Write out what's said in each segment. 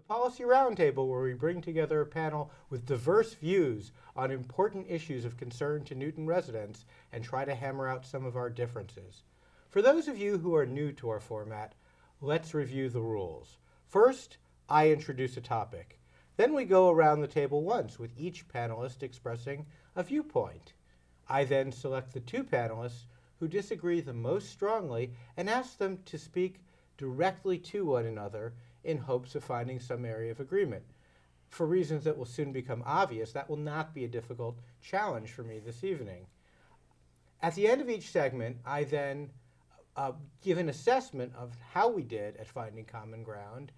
the Policy Roundtable, where we bring together a panel with diverse views on important issues of concern to Newton residents and try to hammer out some of our differences. For those of you who are new to our format, let's review the rules. First, I introduce a topic. Then we go around the table once, with each panelist expressing a viewpoint. I then select the two panelists who disagree the most strongly and ask them to speak directly to one another in hopes of finding some area of agreement. For reasons that will soon become obvious, that will not be a difficult challenge for me this evening. At the end of each segment, I then give an assessment of how we did at finding common ground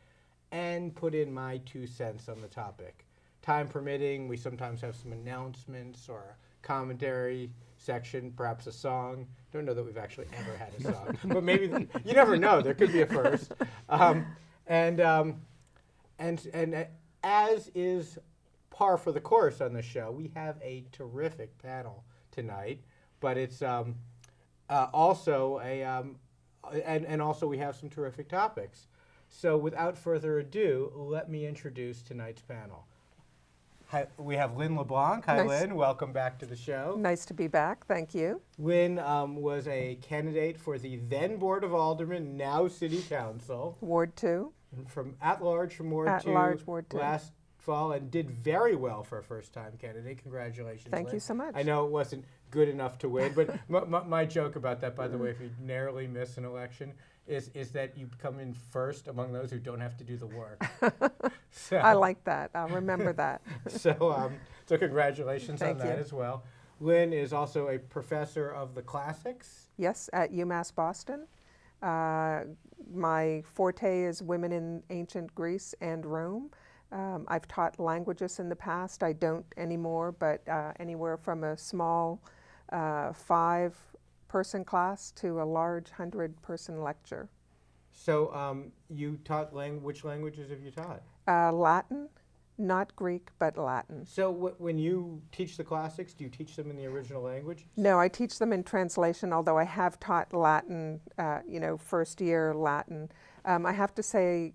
and put in my 2 cents on the topic. Time permitting, we sometimes have some announcements or a commentary section, perhaps a song. Don't know that we've actually ever had a song, but maybe you never know. There could be a first. And as is par for the course on the show, we have a terrific panel tonight. But it's also and also we have some terrific topics. So without further ado, let me introduce tonight's panel. Hi, we have Lynn LeBlanc. Hi, nice. Lynn. Welcome back to the show. Nice to be back. Thank you. Lynn was a candidate for the then Board of Aldermen, now City Council. Ward 2. At-large from Ward 2. At-large, Ward 2. Last fall, and did very well for a first-time candidate. Congratulations, Thank Lynn. you so much. I know it wasn't good enough to win, but my joke about that, by the way, if you narrowly miss an election, is that you come in first among those who don't have to do the work. So, I like that. I'll remember that. So congratulations on that you. as well. Lynn is also a professor of the classics. Yes, at UMass Boston. My forte is women in ancient Greece and Rome. I've taught languages in the past. I don't anymore, but anywhere from a small 5-person class to a large 100-person lecture. So you taught which languages have you taught? Latin, not Greek, but Latin. So when you teach the classics, do you teach them in the original language? No, I teach them in translation, although I have taught Latin, first year Latin. I have to say,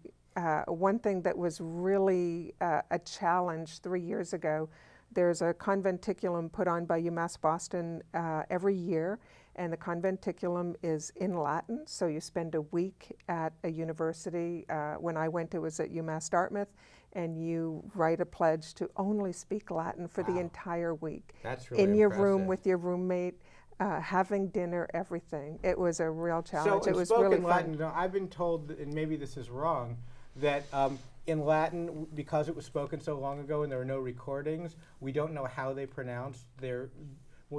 one thing that was really a challenge 3 years ago, there's a conventiculum put on by UMass Boston every year, and the conventiculum is in Latin, so you spend a week at a university. When I went, it was at UMass Dartmouth, and you write a pledge to only speak Latin for the entire week. That's really in your impressive. room with your roommate, having dinner, everything. It was a real challenge. So it was spoken really Latin, fun. now, I've been told, and maybe this is wrong, that in Latin, because it was spoken so long ago and there were no recordings, we don't know how they pronounced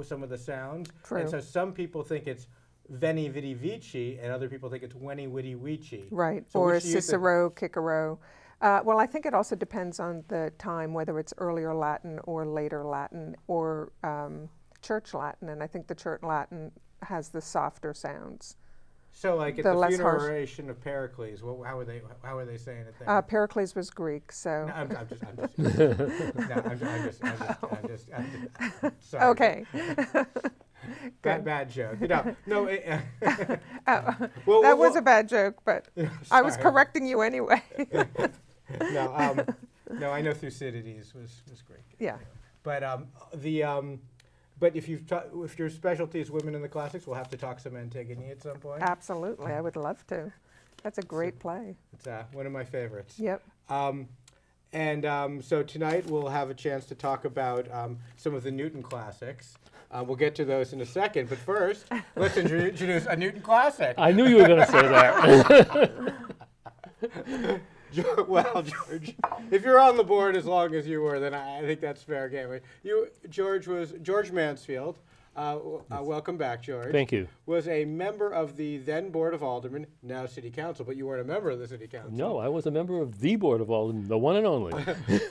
some of the sounds. True. And so some people think it's veni vidi vici, and other people think it's weni witty vici. Right, So or which do you think? Cicero, Cicero. Well, I think it also depends on the time, whether it's earlier Latin or later Latin or Church Latin, and I think the Church Latin has the softer sounds. So like at The the less funeral harsh. oration of Pericles, how are they saying it there? Pericles was Greek, so. No, I'm just sorry. Okay. Bad joke. No. That was a bad joke, but I was Sorry. correcting you anyway. No, I know Thucydides was Greek. Yeah. But if your specialty is women in the classics, we'll have to talk some Antigone at some point. Absolutely, I would love to. That's a great play. It's one of my favorites. Yep. So tonight we'll have a chance to talk about some of the Newton classics. We'll get to those in a second, but first, let's introduce a Newton classic. I knew you were going to say that. Well, George, if you're on the board as long as you were, then I think that's fair game. George Mansfield. Welcome back, George. Thank you. Was a member of the then Board of Aldermen, now City Council, but you weren't a member of the City Council. No, I was a member of the Board of Aldermen, the one and only.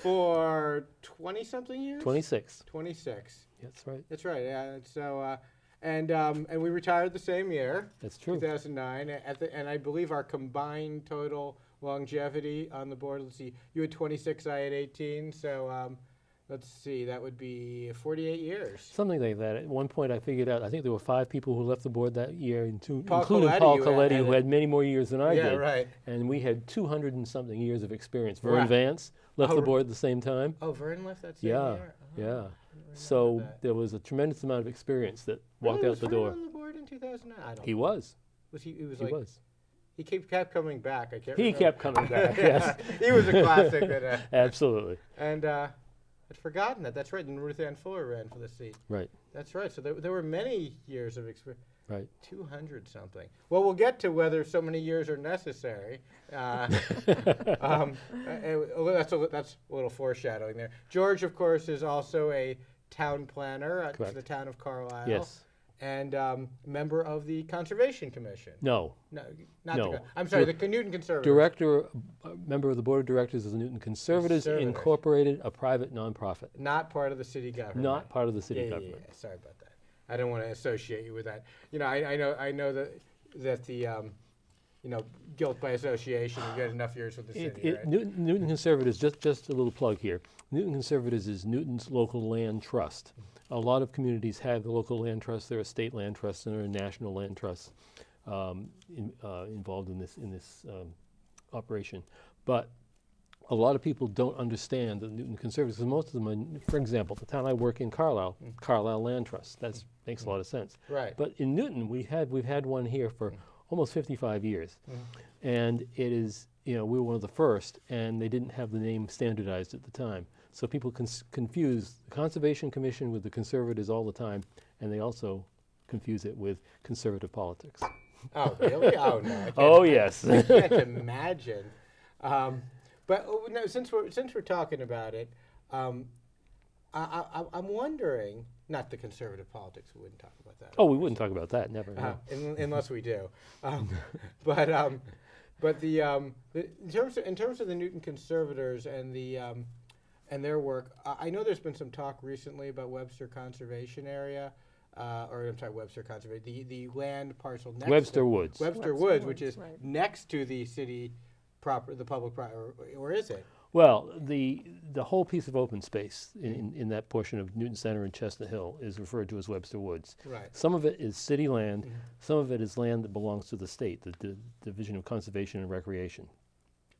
For 20-something years? 26. 26. That's right. That's right. Yeah. So, and we retired the same year. That's true. 2009. And I believe our combined total longevity on the board. Let's see. You had 26. I had 18. So let's see, that would be 48 years. Something like that. At one point, I figured out, I think there were 5 people who left the board that year, including Coletti, Paul you Coletti, who added. had many more years than I Yeah, did. right. And we had 200 and something years of experience. Vern Wow. Vance left Oh, the r- board at the same time. Oh, Vern left that same Yeah, year? Oh, yeah. I didn't remember So that. there was a tremendous amount of experience that walked Really? out Was the Vern door. on the board in 2009? I don't He know. was. Was he? It was He like was. he kept coming back. I can't. He remember. kept coming back, yes. He was a classic. That, Absolutely. and I'd forgotten that. That's right. And Ruth Ann Fuller ran for the seat. Right, That's right. So there were many years of experience. right. 200 something. Well, we'll get to whether so many years are necessary. That's a little foreshadowing there. George, of course, is also a town planner for Correct. the town of Carlisle. Yes. And member of the Conservation Commission. No. No, not No. I'm sorry, the Newton Conservatives. Director, member of the board of directors of the Newton Conservatives Conservatives. Incorporated, a private nonprofit. Not part of the city government. Not part of the city Yeah, yeah, government. yeah. Sorry about that. I don't want to associate you with that. You know, I know that the guilt by association. You get enough years with the city, right? Newton Conservatives, just a little plug here. Newton Conservatives is Newton's local land trust. A lot of communities have the local land trust. There are state land trusts and there are national land trusts involved in this operation. But a lot of people don't understand the Newton Conservatives, because most of them are, for example, the town I work in, Carlisle, Carlisle Land Trust. That makes a lot of sense. Right. But in Newton, we've had one here for almost 55 years. And it is, we were one of the first, and they didn't have the name standardized at the time. So people confuse the Conservation Commission with the Conservatives all the time, and they also confuse it with conservative politics. Oh, really? Oh, no. I can't Oh, yes. I can't imagine. But no, since we're talking about it, I'm wondering. Not the conservative politics. We wouldn't talk about that. Oh, we wouldn't talk about that, never. No. Unless we do. But in terms of the Newton Conservators and and their work, I know there's been some talk recently about Webster Conservation Area, Webster Conservation, the land parcel next Webster to Woods. Webster Webster Woods, Woods, which is right. next to the city proper, the public property, or is it? Well, the whole piece of open space in that portion of Newton Center and Chestnut Hill is referred to as Webster Woods. Right. Some of it is city land, some of it is land that belongs to the state, the Division of Conservation and Recreation.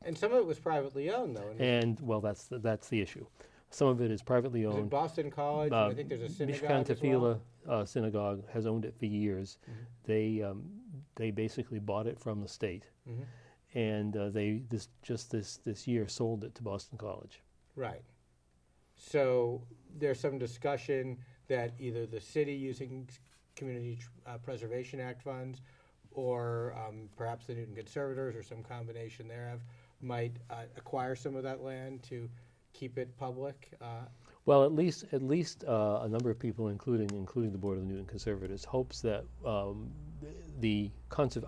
And some of it was privately owned, though. And well, that's the issue. Some of it is privately Is it owned. Boston College? And I think there's a synagogue Mishkan as well. Tefillah Synagogue has owned it for years. They basically bought it from the state, and they this year sold it to Boston College. Right. So there's some discussion that either the city using Community Preservation Act funds or perhaps the Newton Conservators or some combination thereof might acquire some of that land to keep it public. Well, at least a number of people, including the board of the Newton Conservatives, hopes that a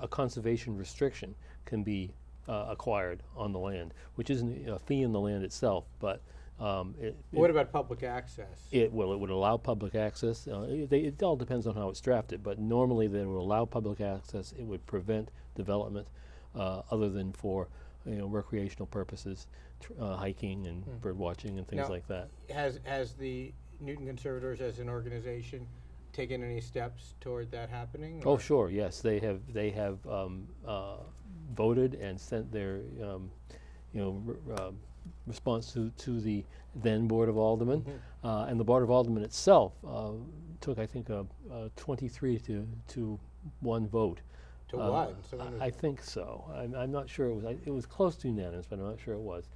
conservation restriction can be acquired on the land, which isn't a fee in the land itself, but What about public access? it would allow public access. It all depends on how it's drafted, but normally they would allow public access. It would prevent development other than for recreational purposes, hiking and bird watching and things Now, like that. Has the Newton Conservators as an organization taken any steps toward that happening? Oh, or- sure, yes, they have voted and sent their response to the then Board of Aldermen, and the Board of Aldermen itself took, I think, a 23 to 1 vote. To what? Someone I think so. I'm not sure it was close to unanimous, but I'm not sure it was.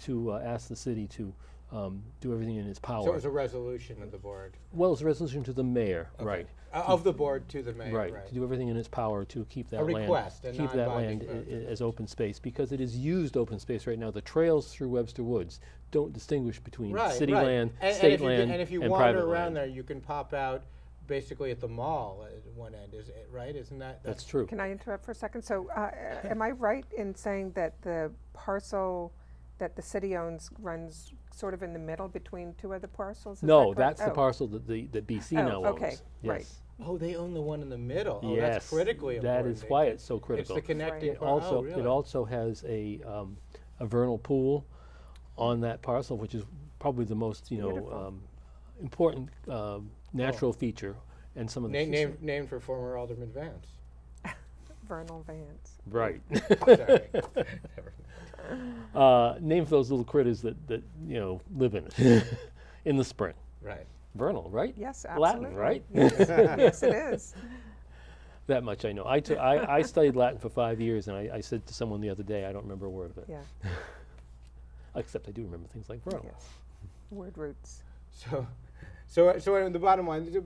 To ask the city to do everything in its power. So it was a resolution of the board? Well, it's a resolution to the mayor, Okay. right? Of the board to the mayor, Right, right. to do everything in its power to keep that land, request, a keep that land non-binding vote. as open space, because it is used open space right now. The trails through Webster Woods don't distinguish between Right, city right. land, And state if you, land, and if you and wander private around land. there, you can pop out basically at the mall at one end, is it, right? Isn't that? That's true. Can I interrupt for a second? So am I right in saying that the parcel that the city owns runs sort of in the middle between two other parcels? Is No, that correct? that's the Oh. parcel that BC Oh, now okay, owns. right. Yes. Oh, they own the one in the middle. Oh, Yes, that's critically important. that is why it's so critical. It's the connecting Right. part. It also has a vernal pool on that parcel, which is probably the most Beautiful. important natural feature, and some of the Named for former Alderman Vance. Vernal Vance. right. Sorry. Never mind. Name for those little critters that live in it in the spring. Right. Vernal, right? Yes, absolutely. Latin, right? Yes, yes, it is. That much I know. I studied Latin for 5 years, and I said to someone the other day, I don't remember a word of it. Yeah. Except I do remember things like vernal. Yes. Word roots. So the bottom line,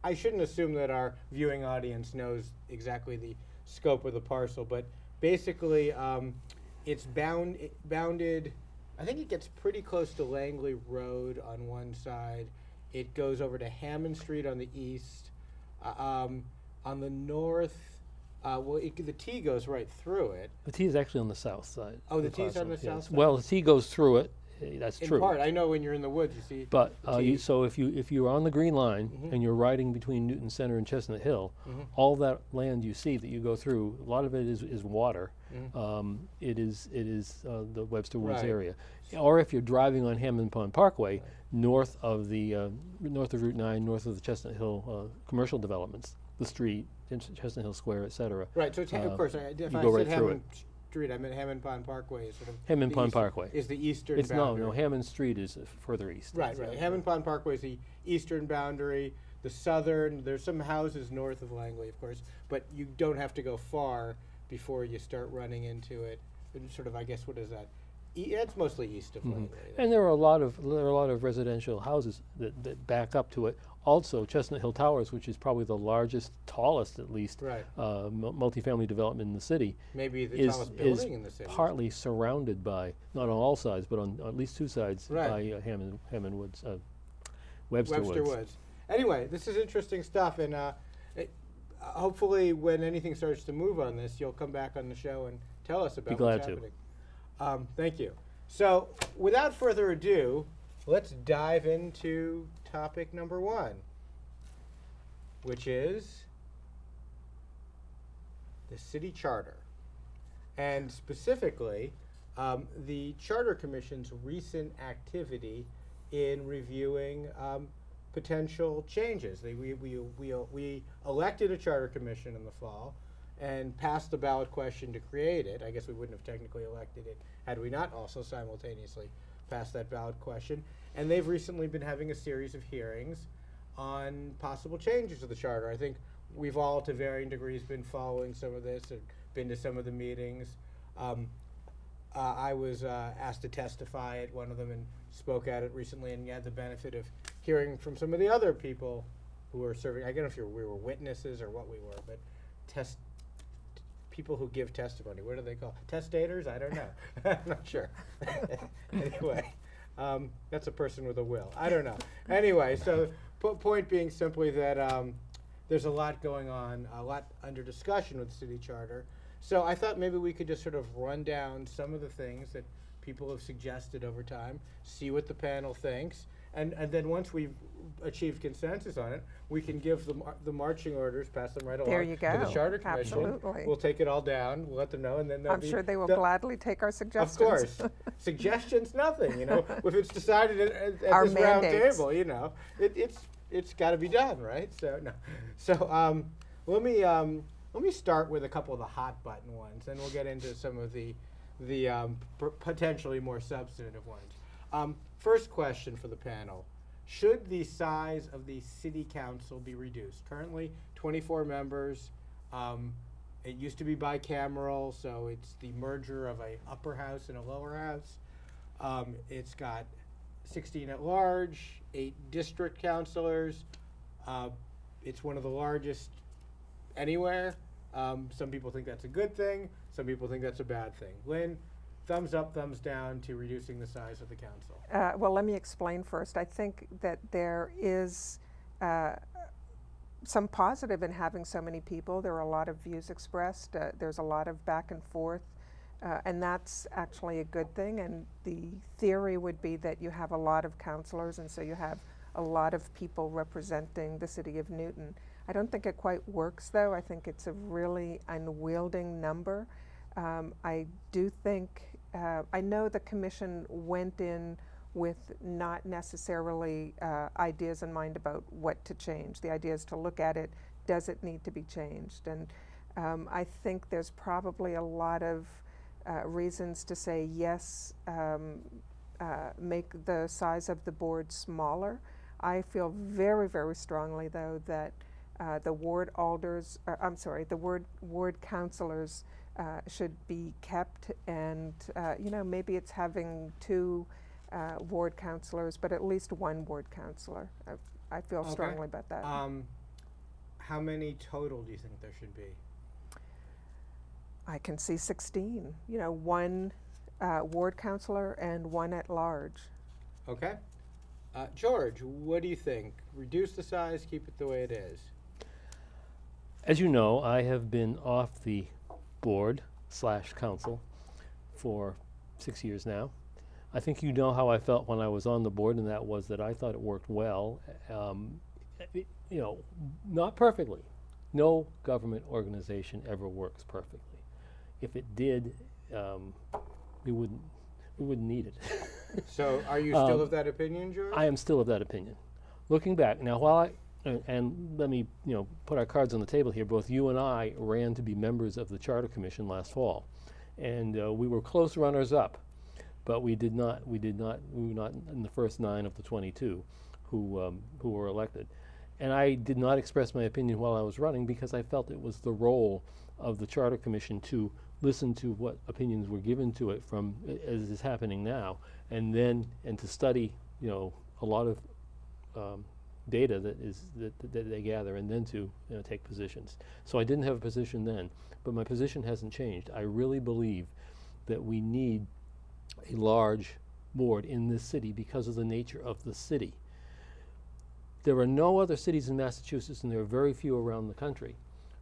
I shouldn't assume that our viewing audience knows exactly the scope of the parcel, but basically, it's bounded. I think it gets pretty close to Langley Road on one side. It goes over to Hammond Street on the east. On the north, the T goes right through it. The T is actually on the south side. Oh, of the T is on parcel, the south yes. side? Well, the T goes through it. That's In true. part, I know when you're in the woods, you see. But the T. so if you're on the Green Line Mhm. and you're riding between Newton Center and Chestnut Hill, all that land you see that you go through, a lot of it is water. It is the Webster Woods Right. area. Or if you're driving on Hammond Pond Parkway, north of Route 9, north of the Chestnut Hill commercial developments, the street, Chestnut Hill Square, et cetera. Right, so it's, of course, if you I go said right through Hammond Street, I meant Hammond Pond Parkway is sort of Hammond the Pond east- Parkway. is the eastern It's boundary. Hammond Street is further east. Right, right. Hammond Pond Parkway is the eastern boundary. The southern, there's some houses north of Langley, of course, but you don't have to go far before you start running into it. And sort of, I guess, what is that? It's mostly east of Langley. And there are a lot of residential houses that back up to it. Also, Chestnut Hill Towers, which is probably the largest, tallest at least, Right. multifamily development in the city, Maybe the is tallest building in the city. partly surrounded by, not on all sides, but on at least two sides Right. by Hammond Woods, Webster Webster Woods. Woods. Anyway, this is interesting stuff, and hopefully, when anything starts to move on this, you'll come back on the show and tell us about glad what's to. happening. Thank you. So, without further ado, let's dive into topic number 1, which is the city charter, and specifically the Charter Commission's recent activity in reviewing potential changes. We elected a charter commission in the fall and passed the ballot question to create it. I guess we wouldn't have technically elected it had we not also simultaneously passed that ballot question. And they've recently been having a series of hearings on possible changes to the charter. I think we've all, to varying degrees, been following some of this and been to some of the meetings. I was asked to testify at one of them and spoke at it recently, and had the benefit of hearing from some of the other people who were serving. I don't know if we were witnesses or what we were, but people who give testimony. What do they call testators? I don't know. I'm not sure. Anyway, that's a person with a will. I don't know. Anyway, so point being simply that there's a lot going on, a lot under discussion with the city charter. So I thought maybe we could just sort of run down some of the things that people have suggested over time, see what the panel thinks, and then once we've achieved consensus on it, we can give the marching orders, pass them right along There you to the go. Charter Commission. Absolutely. We'll take it all down, we'll let them know, and then they'll I'm be sure they will the- gladly take our suggestions. Of course. Suggestions, nothing, if it's decided at Our this round mandates. table, it's got to be done, right? So, no. So let me start with a couple of the hot button ones, and we'll get into some of the potentially more substantive ones. First question for the panel. Should the size of the city council be reduced? Currently, 24 members. It used to be bicameral, so it's the merger of a upper house and a lower house. It's got 16 at large, 8 district councilors. It's one of the largest anywhere. Some people think that's a good thing. Some people think that's a bad thing. Lynn, thumbs up, thumbs down to reducing the size of the council. Well, let me explain first. I think that there is some positive in having so many people. There are a lot of views expressed. There's a lot of back and forth, and that's actually a good thing. And the theory would be that you have a lot of councilors, and so you have a lot of people representing the city of Newton. I don't think it quite works, though. I think it's a really unwieldy number. I do think, I know the commission went in with not necessarily ideas in mind about what to change. The idea is to look at it, does it need to be changed? And I think there's probably a lot of reasons to say yes, make the size of the board smaller. I feel very, very strongly, though, that the ward alders, the ward councilors should be kept, and maybe it's having 2 ward councilors, but at least 1 ward councilor. I feel strongly about that. How many total do you think there should be? I can see 16. 1 ward councilor and 1 at large. Okay. George, what do you think? Reduce the size, keep it the way it is? As you know, I have been off the board/council for 6 years now. I think you know how I felt when I was on the board, and that was that I thought it worked well. Not perfectly. No government organization ever works perfectly. If it did, we wouldn't need it. So are you still of that opinion, George? I am still of that opinion. Looking back, now while and let me put our cards on the table here, both you and I ran to be members of the Charter Commission last fall. And we were close runners-up, but we were not in the first 9 of the 22 who were elected. And I did not express my opinion while I was running because I felt it was the role of the Charter Commission to listen to what opinions were given to it from, as is happening now, and to study, a lot of data that they gather, and then to take positions. So I didn't have a position then, but my position hasn't changed. I really believe that we need a large board in this city because of the nature of the city. There are no other cities in Massachusetts, and there are very few around the country,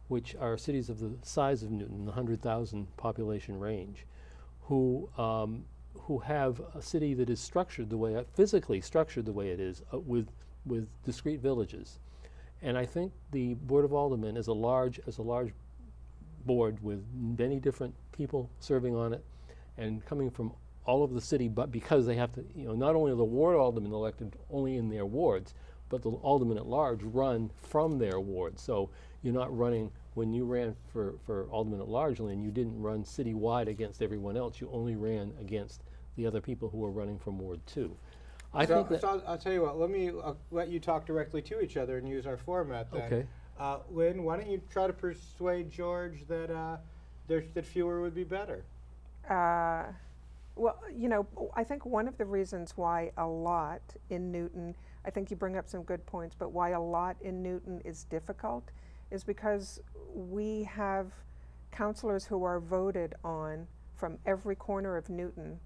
which are cities of the size of Newton, the 100,000 population range, who have a city that is structured the way, physically structured the way it is, with discrete villages. And I think the Board of Aldermen is a large board with many different people serving on it and coming from all over the city, but because they have to, not only are the ward aldermen elected only in their wards, but the aldermen at large run from their ward. So you're not running, when you ran for alderman at large, Lynn, you didn't run citywide against everyone else. You only ran against the other people who were running from Ward 2. I think that so I'll tell you what, let me let you talk directly to each other and use our format then. Okay. Lynn, why don't you try to persuade George that that fewer would be better? Well, I think one of the reasons why a lot in Newton, I think you bring up some good points, but why a lot in Newton is difficult is because we have councilors who are voted on from every corner of Newton,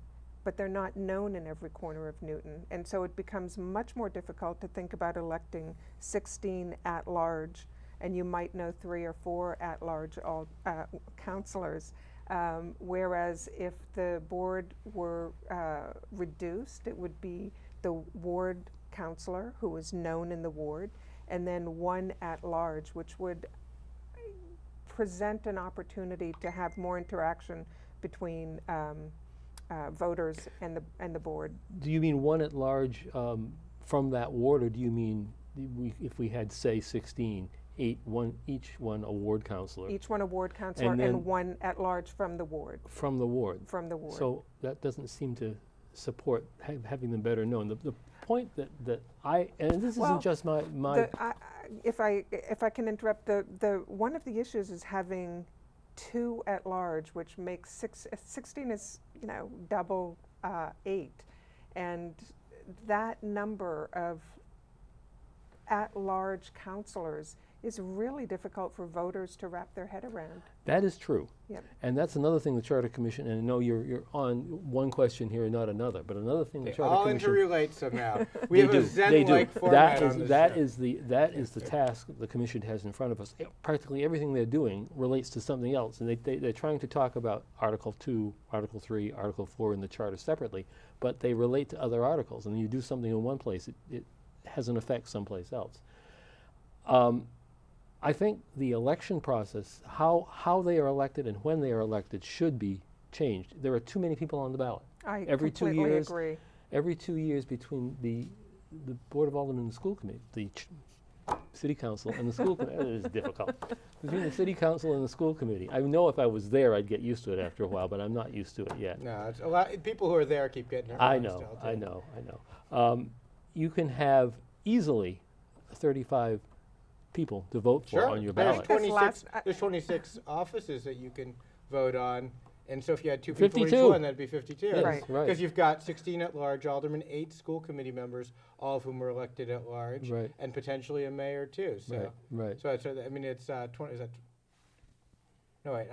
but they're not known in every corner of Newton. And so it becomes much more difficult to think about electing 16 at-large, and you might know 3 or 4 at-large councilors. Whereas if the board were reduced, it would be the ward councilor who is known in the ward, and then 1 at-large, which would present an opportunity to have more interaction between voters and the board. Do you mean 1 at large from that ward, or do you mean if we had, say, 16, each one a ward councillor? Each one a ward councillor and 1 at large from the ward. From the ward. From the ward. So that doesn't seem to support having them better known. The point that I, and this isn't just my if I can interrupt, the one of the issues is having 2 at large, which makes 16 is double 8, and that number of at large councilors is really difficult for voters to wrap their head around. That is true. Yep. And that's another thing the Charter Commission, and I know you're on one question here and not another, but another thing the Charter Commission... All interrelate somehow. We have a Zen-like format on this show. That is the task the Commission has in front of us. Practically everything they're doing relates to something else, and they're trying to talk about Article 2, Article 3, Article 4 in the Charter separately, but they relate to other articles, and you do something in one place, it has an effect someplace else. I think the election process, how they are elected and when they are elected, should be changed. There are too many people on the ballot. I every 2 completely years. agree. every 2 years between the Board of Aldermen and the school committee, the city council and the school committee. It is difficult. Between the city council and the school committee. I know if I was there, I'd get used to it after a while, but I'm not used to it yet. No, it's a lot. People who are there keep getting it I wrong know, still, I too. know, I know. You can have easily 35 people to vote for Sure. on your There's ballot. 26, there's 26 offices that you can vote on. And so if you had 2 people each 52. one, that'd be 52. Yes, Right. right. Because you've got 16 at-large aldermen, 8 school committee members, all of whom were elected at large, Right. and potentially a mayor too. So, Right, right. I mean, it's 20. Is that? No wait,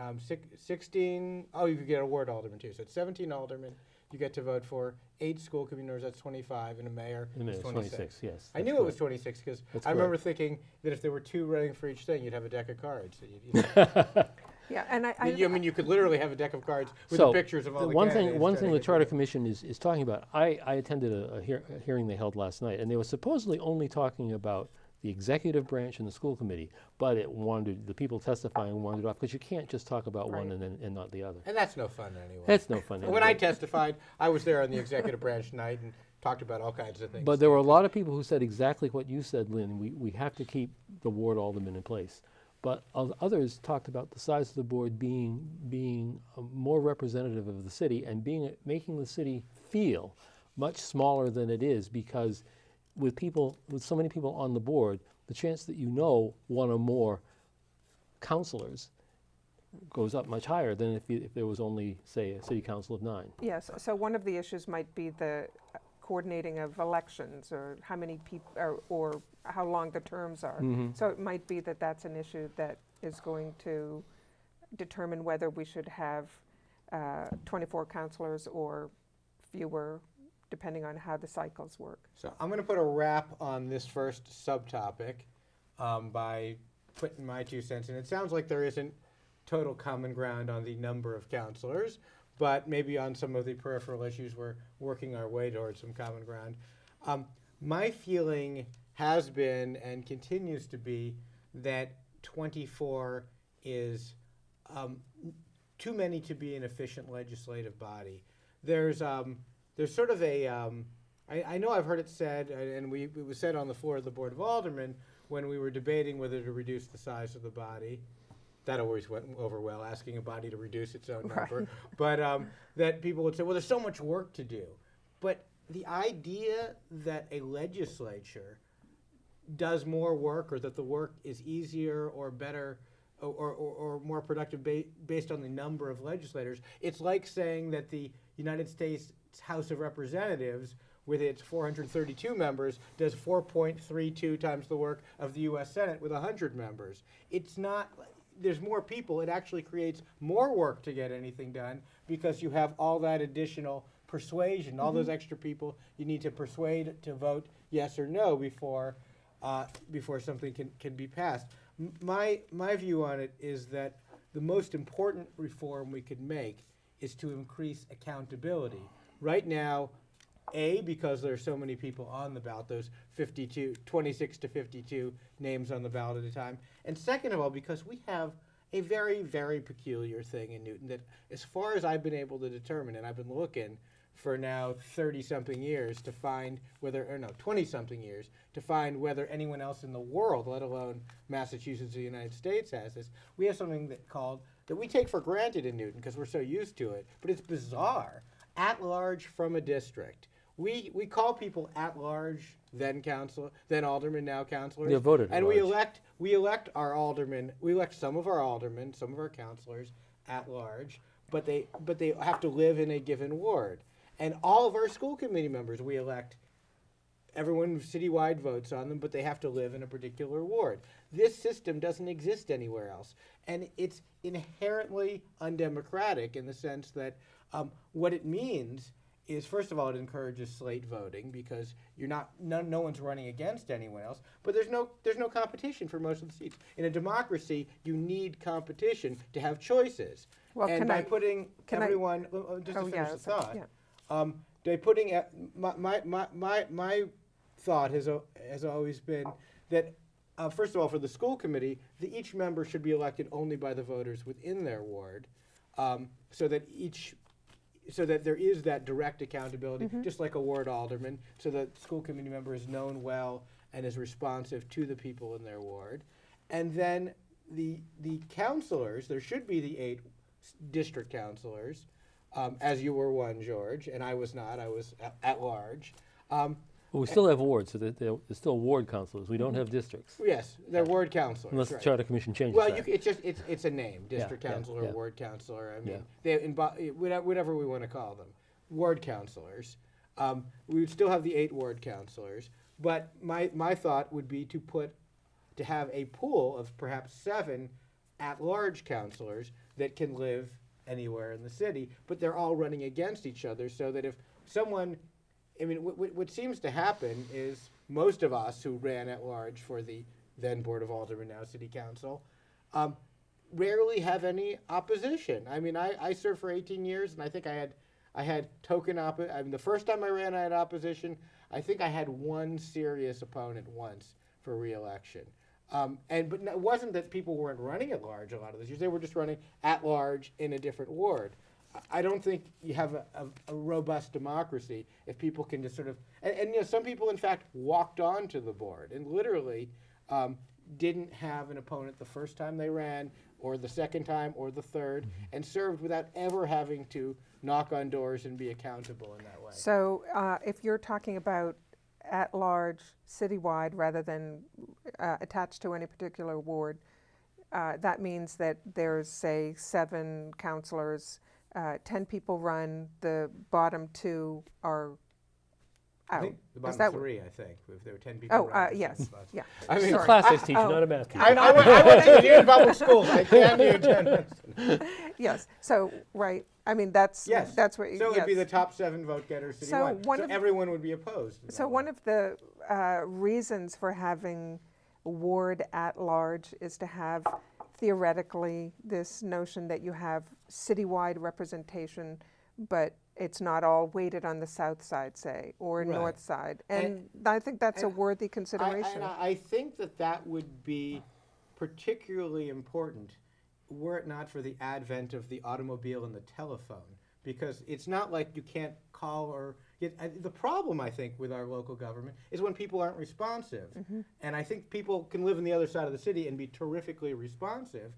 16. Oh, you could get a ward alderman too. So it's 17 aldermen you get to vote for, 8 school committee members. That's 25, and a mayor. And is it's 26. yes. I knew it was 26 because That's I remember thinking that if there were 2 running for each thing, you'd have a deck of cards. So Yeah, and I mean, you could literally have a deck of cards with So, the pictures of all the one candidates thing, one trying thing to the get Charter through. Commission is talking about, I attended a hearing they held last night, and they were supposedly only talking about the executive branch and the school committee, but it wandered, the people testifying wandered off, because you can't just talk about one Right. and not the other. And that's no fun anyway. That's no fun. When I anyway. testified, I was there on the executive branch night and talked about all kinds of things. But there were a lot of people who said exactly what you said, Lynn. We have to keep the ward aldermen in place. But others talked about the size of the board being more representative of the city and making the city feel much smaller than it is, because with so many people on the board, the chance that you know one or more counselors goes up much higher than if there was only, say, a city council of 9. yes, so one of the issues might be the coordinating of elections, or how many people, or how long the terms are. So it might be that that's an issue that is going to determine whether we should have 24 counselors or fewer, depending on how the cycles work. So I'm going to put a wrap on this first subtopic by putting my 2 cents in. It sounds like there isn't total common ground on the number of counselors, but maybe on some of the peripheral issues we're working our way towards some common ground. My feeling has been and continues to be that 24 is too many to be an efficient legislative body. There's sort of a, I know I've heard it said, and it was said on the floor of the Board of Aldermen when we were debating whether to reduce the size of the body. That always went over well, asking a body to reduce its own number. But that people would say, well, there's so much work to do. But the idea that a legislature does more work, or that the work is easier or better or more productive based on the number of legislators, it's like saying that the United States House of Representatives, with its 432 members, does 4.32 times the work of the U.S. Senate with 100 members. It's not, there's more people. It actually creates more work to get anything done, because you have all that additional persuasion, all those extra people you need to persuade to vote yes or no before something can be passed. My view on it is that the most important reform we could make is to increase accountability. Right now, because there's so many people on the ballot, those 26 to 52 names on the ballot at a time. And second of all, because we have a very, very peculiar thing in Newton that, as far as I've been able to determine, and I've been looking for now 30-something years to find whether, or no, 20-something years, to find whether anyone else in the world, let alone Massachusetts or the United States, has this. We have something that we take for granted in Newton because we're so used to it, but it's bizarre. At large from a district. We call people at large, then aldermen, now councilors. They're voted at and large. we elect our aldermen. We elect some of our aldermen, some of our councilors at large, but they have to live in a given ward. And all of our school committee members, we elect. Everyone citywide votes on them, but they have to live in a particular ward. This system doesn't exist anywhere else, and it's inherently undemocratic in the sense that what it means is, first of all, it encourages slate voting because no one's running against anyone else. But there's no competition for most of the seats. In a democracy, you need competition to have choices. Well, and by putting everyone, just to finish the thought, by putting my thought has always been that first of all, for the school committee, each member should be elected only by the voters within their ward, so that so that there is that direct accountability, just like a ward alderman, so that school committee member is known well and is responsive to the people in their ward. And then the counselors, there should be the 8 district counselors, as you were one, George, and I was not, I was at large. Well, we still have wards, so there's still ward councilors. We don't have districts, Yes, they're ward counselors. unless the right. Charter Commission changes Well, that. it's a name, district yeah, counselor, yeah. ward counselor. I mean, Yeah. they whatever we want to call them, ward counselors. We would still have the 8 ward counselors, but my thought would be to have a pool of perhaps 7 at-large counselors that can live anywhere in the city, but they're all running against each other, so that if someone, I mean, what seems to happen is most of us who ran at large for the then Board of Aldermen, now City Council, rarely have any opposition. I mean, I served for 18 years, and I think I had token opposition. I mean, the first time I ran, I had opposition. I think I had one serious opponent once for re-election. But it wasn't that people weren't running at large a lot of those years. They were just running at large in a different ward. I don't think you have a robust democracy if people can just sort of, and you know, some people in fact walked onto the board and literally didn't have an opponent the first time they ran, or the second time, or the third, and served without ever having to knock on doors and be accountable in that way. So if you're talking about at-large, citywide, rather than attached to any particular ward, that means that there's, say, 7 councilors, 10 people run, the bottom 2 are I out. think the Is bottom that 3, I think, if there were 10 people. Oh, running, yes, some of us. yeah. I mean, It's a Sorry. class I teach, not a math teacher. I went to Indian public schools. I can do attendance. Yes, so, right, I mean, that's, Yes. that's what, So it'd be the yes. top 7 vote getters So citywide. one So of- everyone would be opposed. in So that one way. of the reasons for having ward at large is to have theoretically this notion that you have citywide representation, but it's not all weighted on the south side, say, or Right. north side. And I think that's a and worthy consideration. I think that would be particularly important were it not for the advent of the automobile and the telephone, because it's not like you can't call or the problem, I think, with our local government is when people aren't responsive. And I think people can live on the other side of the city and be terrifically responsive,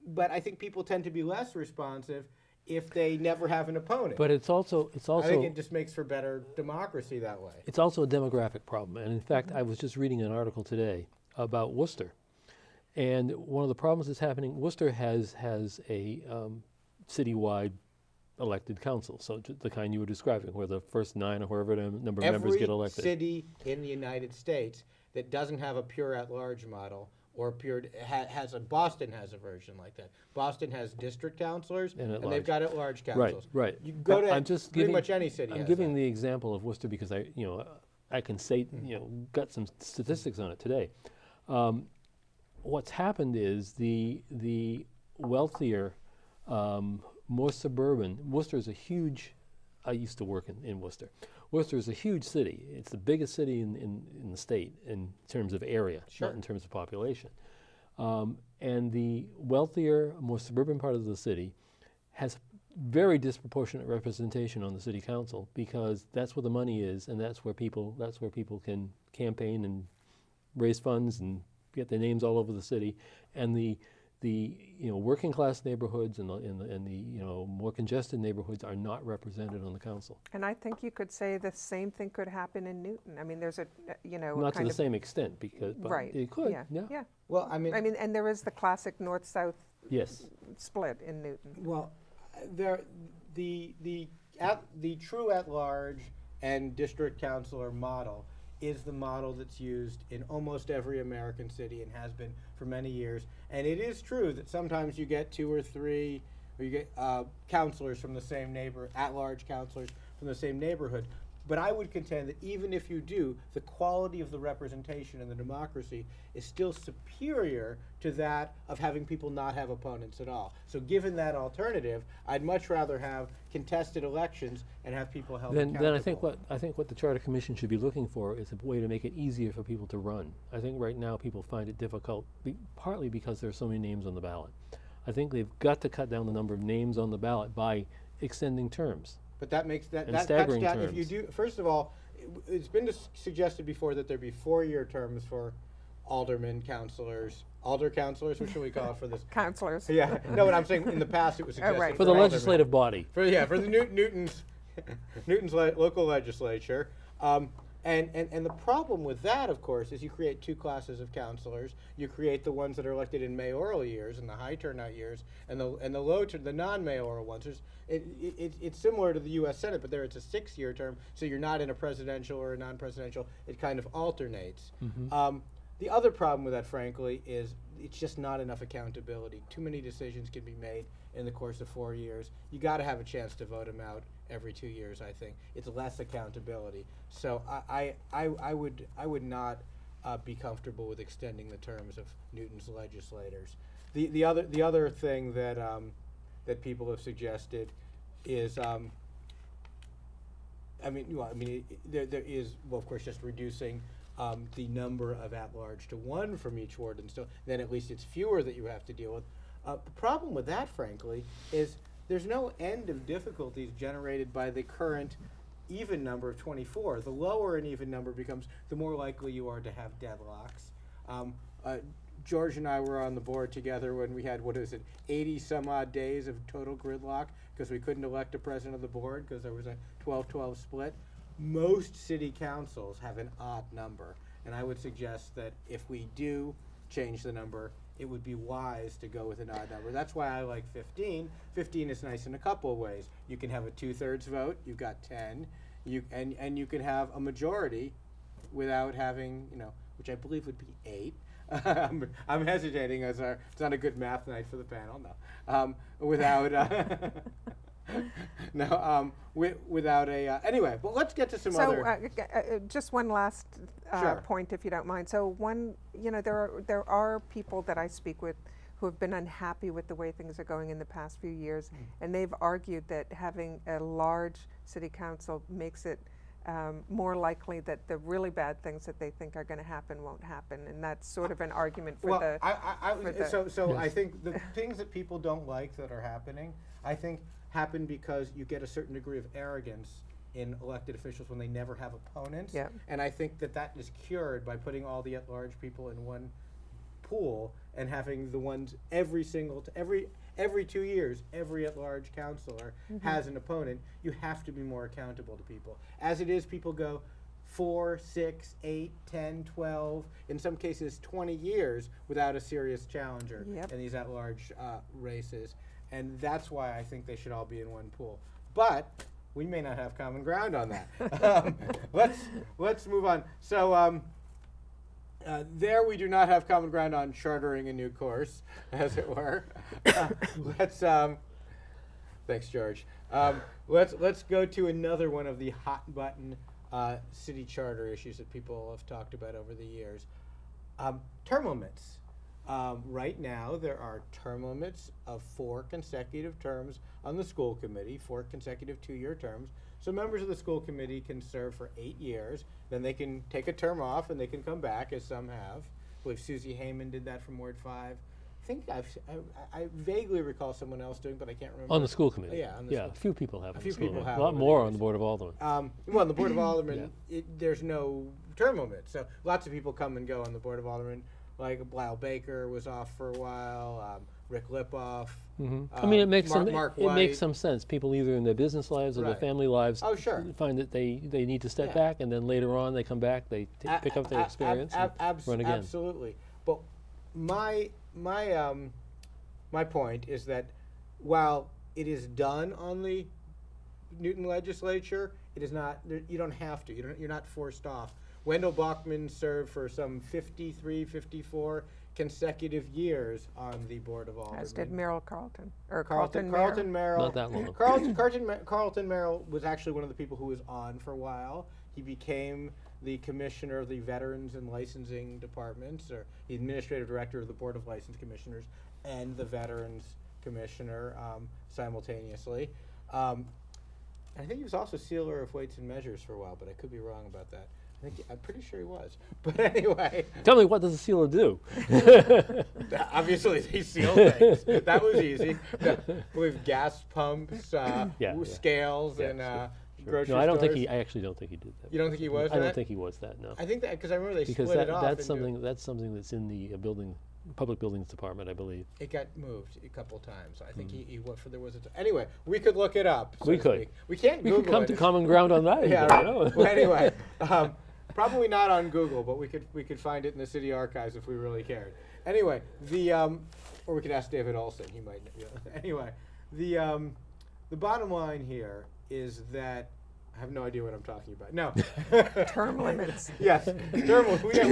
but I think people tend to be less responsive if they never have an opponent. But it's also I think it just makes for better democracy that way. It's also a demographic problem. And in fact, I was just reading an article today about Worcester. And one of the problems that's happening, Worcester has a citywide elected council, so the kind you were describing, where the first 9 or whoever the number of members get elected. Every city in the United States that doesn't have a pure at-large model, or pure Boston has a version like that. Boston has district councilors, and they've got at-large councils. Right. You go to I'm just pretty giving, much any city. I'm has giving that. the example of Worcester because I can say, got some statistics on it today. What's happened is the wealthier, more suburban, Worcester is a huge, I used to work in Worcester. Worcester is a huge city. It's the biggest city in the state in terms of area, Sure. not in terms of population. And the wealthier, more suburban part of the city has very disproportionate representation on the city council because that's where the money is, and that's where people can campaign and raise funds and get their names all over the city. And the working class neighborhoods and the more congested neighborhoods are not represented on the council. And I think you could say the same thing could happen in Newton. I mean, there's a Not to kind the of, same extent, but right. it could. Yeah. Well, I mean, And there is the classic north-south Yes. split in Newton. well, the true at-large and district councilor model is the model that's used in almost every American city and has been for many years. And it is true that sometimes you get 2 or 3, or you get councilors from the same at-large councilors from the same neighborhood. But I would contend that even if you do, the quality of the representation and the democracy is still superior to that of having people not have opponents at all. So given that alternative, I'd much rather have contested elections and have people held accountable. Then I think what the Charter Commission should be looking for is a way to make it easier for people to run. I think right now people find it difficult, partly because there are so many names on the ballot. I think they've got to cut down the number of names on the ballot by extending terms. But that makes that And that cuts staggering down. If you terms. do, first of all, it's been suggested before that there be 4-year terms for aldermen, councilors, alder councilors. What should we call it for this? Counselors. Yeah, no, what I'm saying in the past it was suggested right. For the aldermen. legislative body. For the Newton's local legislature. And the problem with that, of course, is you create 2 classes of councilors. You create the ones that are elected in mayoral years and the high turnout years, and the non-mayoral ones. It's similar to the U.S. Senate, but there it's a 6-year term, so you're not in a presidential or a non-presidential. It kind of alternates. The other problem with that, frankly, is it's just not enough accountability. Too many decisions can be made in the course of 4 years. You got to have a chance to vote them out every 2 years. I think it's less accountability. So I would not be comfortable with extending the terms of Newton's legislators. The other thing that that people have suggested is there is, well, of course, just reducing the number of at-large to 1 from each ward, and so then at least it's fewer that you have to deal with. The problem with that, frankly, is there's no end of difficulties generated by the current even number of 24. The lower an even number becomes, the more likely you are to have deadlocks. George and I were on the board together when we had, 80 some odd days of total gridlock because we couldn't elect a president of the board because there was a 12-12 split. Most city councils have an odd number, and I would suggest that if we do change the number, it would be wise to go with an odd number. That's why I like 15. 15 is nice in a couple of ways. You can have a 2/3 vote, you've got 10, and you can have a majority without having, which I believe would be 8. I'm hesitating as it's not a good math night for the panel, no. Without without a anyway, but let's get to some other. Just one last Sure. point, if you don't mind. So there are people that I speak with who have been unhappy with the way things are going in the past few years, and they've argued that having a large city council makes it more likely that the really bad things that they think are going to happen won't happen, and that's sort of an argument for the. I think the things that people don't like that are happening, I think, happen because you get a certain degree of arrogance in elected officials when they never have opponents. Yeah. And I think that is cured by putting all the at-large people in one pool and having the ones every 2 years, every at-large councilor has an opponent. You have to be more accountable to people. As it is, people go 4, 6, 8, 10, 12, in some cases 20 years without a serious challenger in these at-large races. And that's why I think they should all be in one pool. But we may not have common ground on that. Let's move on. So there we do not have common ground on chartering a new course, as it were. Thanks, George. Let's go to another one of the hot button city charter issues that people have talked about over the years. Term limits. Right now, there are term limits of 4 consecutive terms on the school committee, 4 consecutive 2-year terms. So members of the school committee can serve for 8 years. Then they can take a term off and they can come back, as some have. I believe Susie Heyman did that from Ward 5. I think I vaguely recall someone else doing, but I can't remember. On the school committee. Yeah, on the school. A few people have. A few people have. A lot more on the Board of Aldermen. On the Board of Aldermen, there's no term limit. So lots of people come and go on the Board of Aldermen. Like Blau Baker was off for a while, Rick Lipoff. I mean, it makes Mark it makes some sense. People either in their business lives or their family lives find that they need to step back, and then later on they come back, they pick up their experience and run again. Absolutely. But my point is that while it is done on the Newton legislature, it is not. You don't have to. You're not forced off. Wendell Bachman served for some 53, 54 consecutive years on the Board of Aldermen. As did Merrill Carlton. Carlton Merrill. Not that long. Carlton Merrill was actually one of the people who was on for a while. He became the commissioner of the Veterans and Licensing Departments, or the administrative director of the Board of License Commissioners and the Veterans Commissioner simultaneously. I think he was also sealer of weights and measures for a while, but I could be wrong about that. I'm pretty sure he was. But anyway, Tell me, what does a sealer do? obviously they seal things. That was easy. I believe gas pumps, scales, Yeah, and sure. grocery No, I don't think stores. I actually don't think he did that. You don't think he was I don't that? think he was that. No. I think that because I remember they Because split it off. that's into- something that's in the public buildings department, I believe. It got moved a couple times. So I think he went for there was a. Anyway, we could look it up. So We to could. speak. We can't We Google could come it. to common ground on that. Yeah. even, Right. you know? Well, anyway, probably not on Google, but we could find it in the city archives if we really cared. Anyway, or we could ask David Olson. He might. Anyway, the bottom line here is that I have no idea what I'm talking about. No. Term limits. Yes, we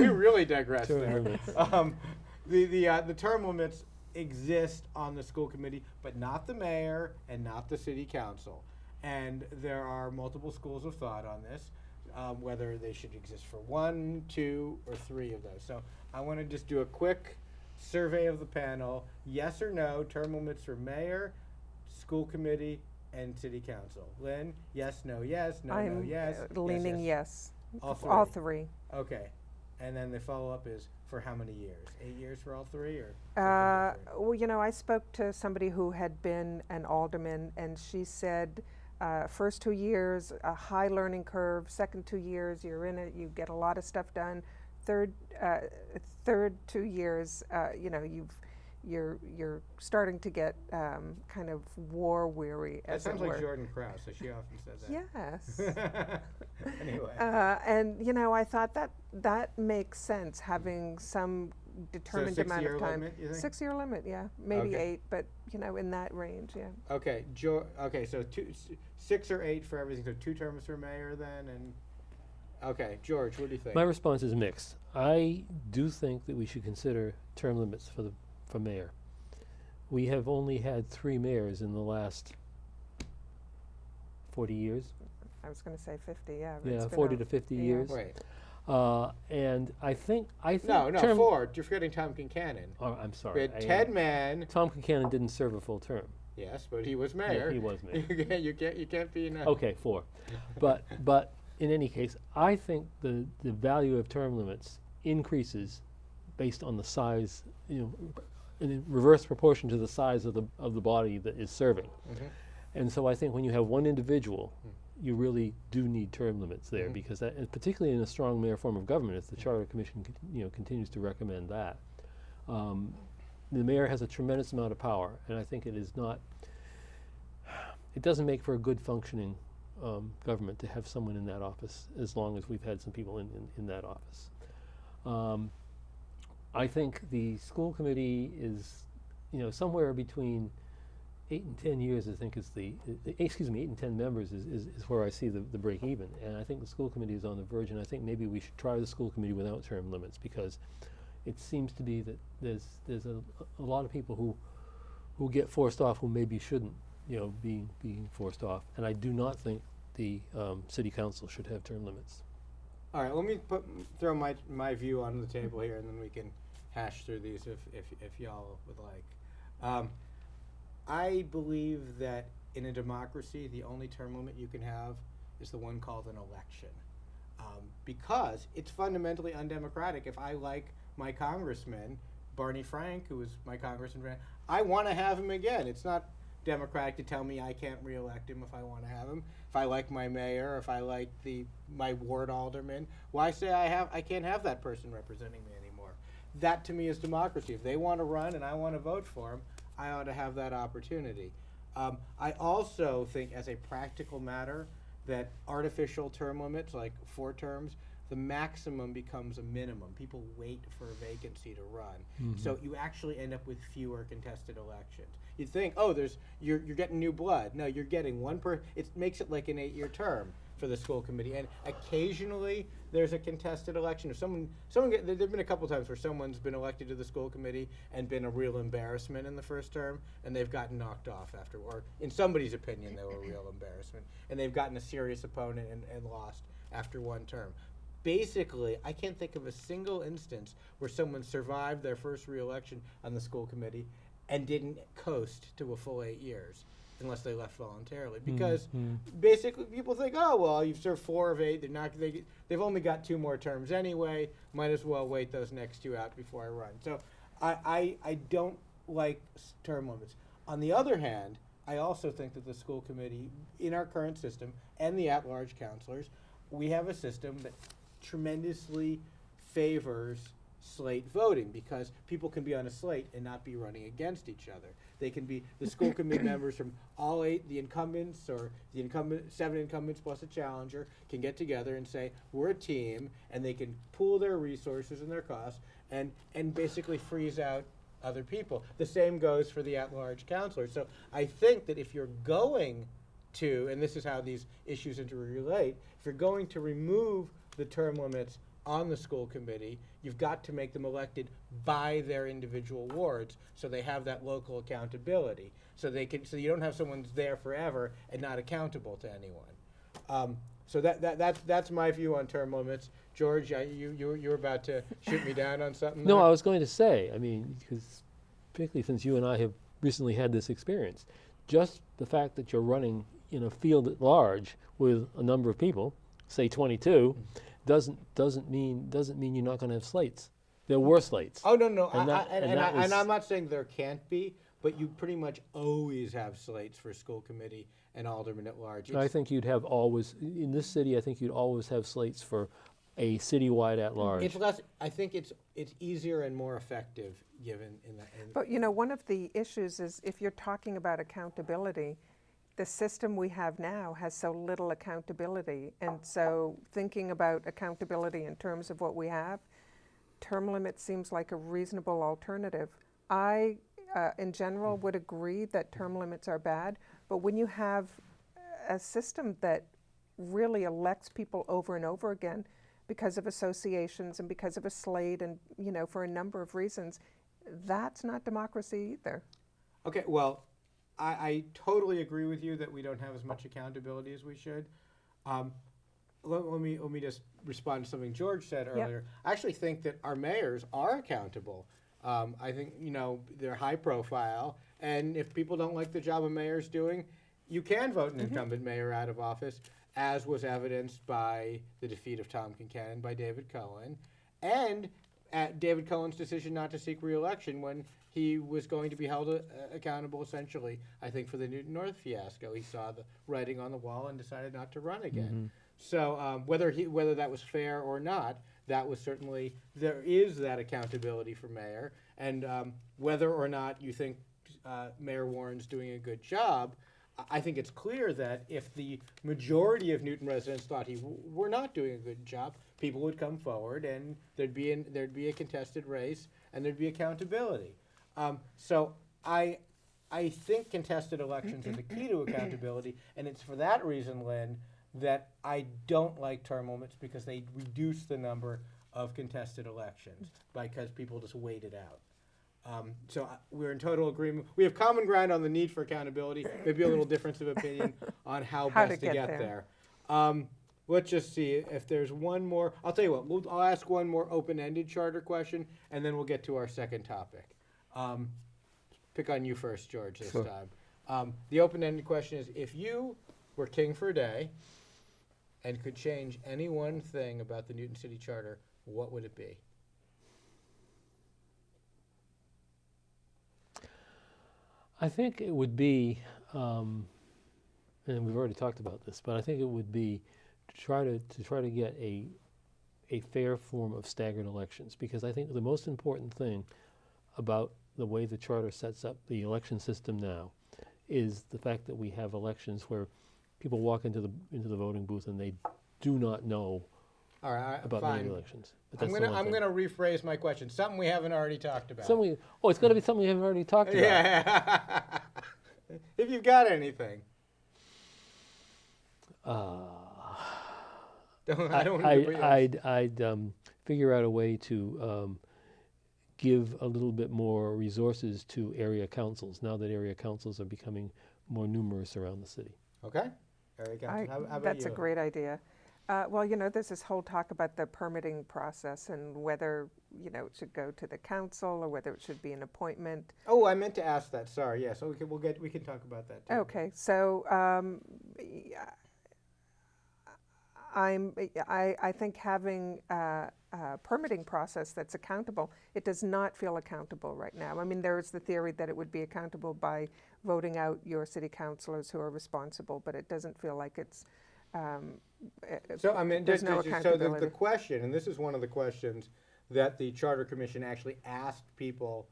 really digress Term there. limits. The term limits exist on the school committee, but not the mayor and not the city council. And there are multiple schools of thought on this, whether they should exist for 1, 2, or 3 of those. So I want to just do a quick survey of the panel. Yes or no, term limits for mayor, school committee, and city council. Lynn, yes, no, yes, no, I'm no, yes. leaning yes. All three. 3. Okay. And then the follow-up is for how many years? 8 years for all 3 or? something different? Well, you know, I spoke to somebody who had been an alderman, and she said first 2 years, a high learning curve. Second 2 years, you're in it, you get a lot of stuff done. Third 2 years, you know, you're starting to get kind of war weary, That as sounds it like were. Jordan Krause, so she often says that. Yes. Anyway. And you know, I thought that makes sense, having some determined amount 6-year of time. limit, you think? 6-year limit, yeah, maybe Okay. 8, but you know, in that range, yeah. Okay, okay, so 6 or 8 for everything, so 2 terms for mayor then, and, okay, George, what do you think? My response is mixed. I do think that we should consider term limits for mayor. We have only had 3 mayors in the last 40 years. I was going to say 50, yeah. but Yeah, it's been 40 a- to 50 yeah. years. Wait, And I think no, term, 4, you're forgetting Tom Kincannon. Oh, I'm We sorry. had I, Ted Mann, Tom Kincannon didn't serve a full term. yes, but he was Yeah, mayor. he was mayor. You can't be in Okay, 4. But in any case, I think the value of term limits increases based on the size, you know, in reverse proportion to the size of the body that is serving. And so I think when you have one individual, you really do need term limits there, because that, and particularly in a strong mayor form of government, if the Charter Commission continues to recommend that, the mayor has a tremendous amount of power, and I think it doesn't make for a good functioning government to have someone in that office as long as we've had some people in that office. I think the school committee is, somewhere between 8 and 10 years. I think is 8 and 10 members is where I see the break even. And I think the school committee is on the verge. And I think maybe we should try the school committee without term limits, because it seems to be that there's a lot of people who get forced off who maybe shouldn't, being forced off. And I do not think the city council should have term limits. All right, let me throw my view on the table here, and then we can hash through these if y'all would like. I believe that in a democracy, the only term limit you can have is the one called an election, because it's fundamentally undemocratic. If I like my congressman, Barney Frank, who was my congressman, I want to have him again. It's not democratic to tell me I can't reelect him if I want to have him. If I like my mayor, if I like my ward alderman, why say I can't have that person representing me anymore? That to me is democracy. If they want to run and I want to vote for him, I ought to have that opportunity. I also think, as a practical matter, that artificial term limits, like 4 terms, the maximum becomes a minimum. People wait for a vacancy to run. So you actually end up with fewer contested elections. You think, you're getting new blood. No, you're getting one per. It makes it like an 8-year term for the school committee. And occasionally there's a contested election. If there've been a couple times where someone's been elected to the school committee and been a real embarrassment in the first term, and they've gotten knocked off after, or in somebody's opinion, they were a real embarrassment, and they've gotten a serious opponent and lost after one term. Basically, I can't think of a single instance where someone survived their first re-election on the school committee and didn't coast to a full 8 years. unless they left voluntarily. Because basically people think, oh, well, you've served 4 of 8. They've only got 2 more terms anyway. Might as well wait those next 2 out before I run. So I don't like term limits. On the other hand, I also think that the school committee, in our current system, and the at-large counselors, we have a system that tremendously favors slate voting, because people can be on a slate and not be running against each other. They can be the school committee members from all 8, the incumbents, or the 7 incumbents plus a challenger can get together and say, we're a team, and they can pool their resources and their costs and basically freeze out other people. The same goes for the at-large counselors. So I think that if you're going to, and this is how these issues interrelate, if you're going to remove the term limits on the school committee, you've got to make them elected by their individual wards, so they have that local accountability. So you don't have someone who's there forever and not accountable to anyone. So that's my view on term limits. George, you were about to shoot me down on something. No, there? I was going to say, I mean, because particularly since you and I have recently had this experience, just the fact that you're running in a field at large with a number of people, say 22, doesn't mean you're not going to have slates. There were slates. Oh no, and I'm not saying there can't be, but you pretty much always have slates for school committee and alderman at large. I think you'd have always, in this city, I think you'd always have slates for a citywide at large. It's less. I think it's easier and more effective given in that. But one of the issues is, if you're talking about accountability, the system we have now has so little accountability. And so thinking about accountability in terms of what we have, term limit seems like a reasonable alternative. I, in general, would agree that term limits are bad, but when you have a system that really elects people over and over again because of associations and because of a slate and, for a number of reasons, that's not democracy either. Okay, well, I totally agree with you that we don't have as much accountability as we should. Let me just respond to something George said earlier. I actually think that our mayors are accountable. I think they're high profile, and if people don't like the job a mayor's doing, you can vote an incumbent mayor out of office, as was evidenced by the defeat of Tom Kincannon by David Cohen, and at David Cohen's decision not to seek re-election when he was going to be held accountable, essentially, I think, for the Newton North fiasco. He saw the writing on the wall and decided not to run again. So whether that was fair or not, that was certainly, there is that accountability for mayor. And whether or not you think Mayor Warren's doing a good job, I think it's clear that if the majority of Newton residents thought he were not doing a good job, people would come forward and there'd be a contested race and there'd be accountability. So I think contested elections are the key to accountability, and it's for that reason, Lynn, that I don't like term limits, because they reduce the number of contested elections because people just wait it out. So we're in total agreement. We have common ground on the need for accountability, maybe a little difference of opinion on how best to get there. Let's just see if there's one more. I'll tell you what, I'll ask one more open-ended charter question, and then we'll get to our second topic. Pick on you first, George, this time. The open-ended question is, if you were king for a day and could change any one thing about the Newton City Charter, what would it be? I think it would be, and we've already talked about this, but I think it would be to try to get a fair form of staggered elections, because I think the most important thing about the way the charter sets up the election system now is the fact that we have elections where people walk into the voting booth and they do not know about many elections. But I'm gonna rephrase my question. Something we haven't already talked about. It's got to be something we haven't already talked about. Yeah. If you've got anything. I'd figure out a way to give a little bit more resources to area councils now that area councils are becoming more numerous around the city. Okay. Area council. How about that's you? a great idea. Well, there's this whole talk about the permitting process and whether, it should go to the council or whether it should be an appointment. Oh, I meant to ask that. Sorry. Yeah. So we can talk about that too. Okay, so I think having a permitting process that's accountable, it does not feel accountable right now. I mean, there's the theory that it would be accountable by voting out your city councilors who are responsible, but it doesn't feel like it's. So I mean, there's no so accountability. the question, and this is one of the questions that the Charter Commission actually asked people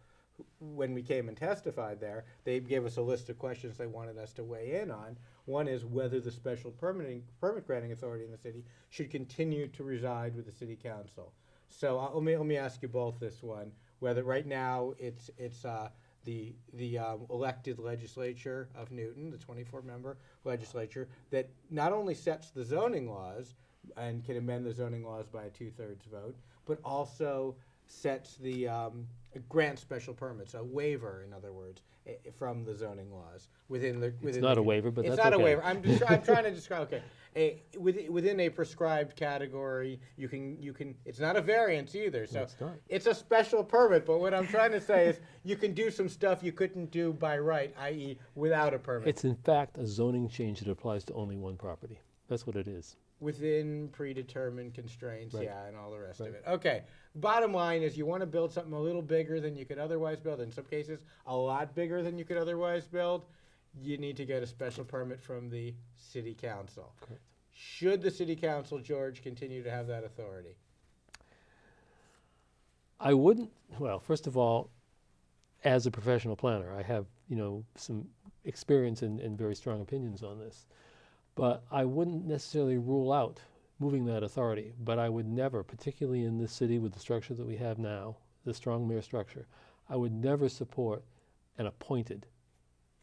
when we came and testified there. They gave us a list of questions they wanted us to weigh in on. One is whether the special permit granting authority in the city should continue to reside with the city council. So let me ask you both this one: whether right now it's the elected legislature of Newton, the 24-member legislature, that not only sets the zoning laws and can amend the zoning laws by a 2/3 vote, but also sets the grant special permits, a waiver, in other words, from the zoning laws within the. It's not a waiver, but it's that's not okay. a waiver. I'm trying to describe. Okay, within a prescribed category, you can. It's not a variance either. So it's not. It's a special permit. But what I'm trying to say is, you can do some stuff you couldn't do by right, i.e., without a permit. It's in fact a zoning change that applies to only one property. That's what it is. Within predetermined constraints, Right. yeah, and all the rest Right. of it. Okay, bottom line is you want to build something a little bigger than you could otherwise build, in some cases a lot bigger than you could otherwise build, you need to get a special permit from the city council. Correct. Should the city council, George, continue to have that authority? I wouldn't, well, first of all, as a professional planner, I have, some experience and very strong opinions on this. But I wouldn't necessarily rule out moving that authority. But I would never, particularly in this city with the structure that we have now, the strong mayor structure, I would never support an appointed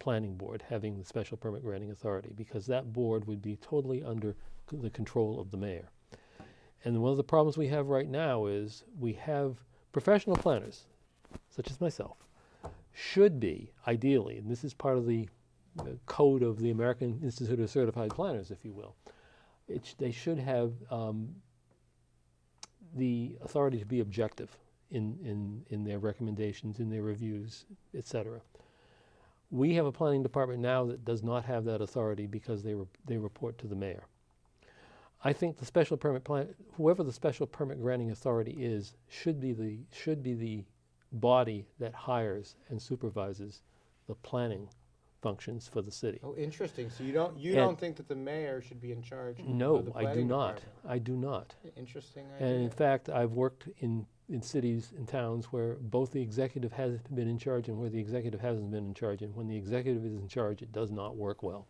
planning board having the special permit granting authority, because that board would be totally under the control of the mayor. And one of the problems we have right now is we have professional planners, such as myself, should be, ideally, and this is part of the code of the American Institute of Certified Planners, if you will. They should have the authority to be objective in their recommendations, in their reviews, etc. We have a planning department now that does not have that authority because they report to the mayor. I think the special permit whoever the special permit granting authority is, should be the body that hires and supervises the planning functions for the city. Oh, interesting. So you don't think that the mayor should be in charge? No, of the I do planning not. department? I do not. Interesting idea. And in fact, I've worked in cities and towns where both the executive has been in charge and where the executive hasn't been in charge. And when the executive is in charge, it does not work well.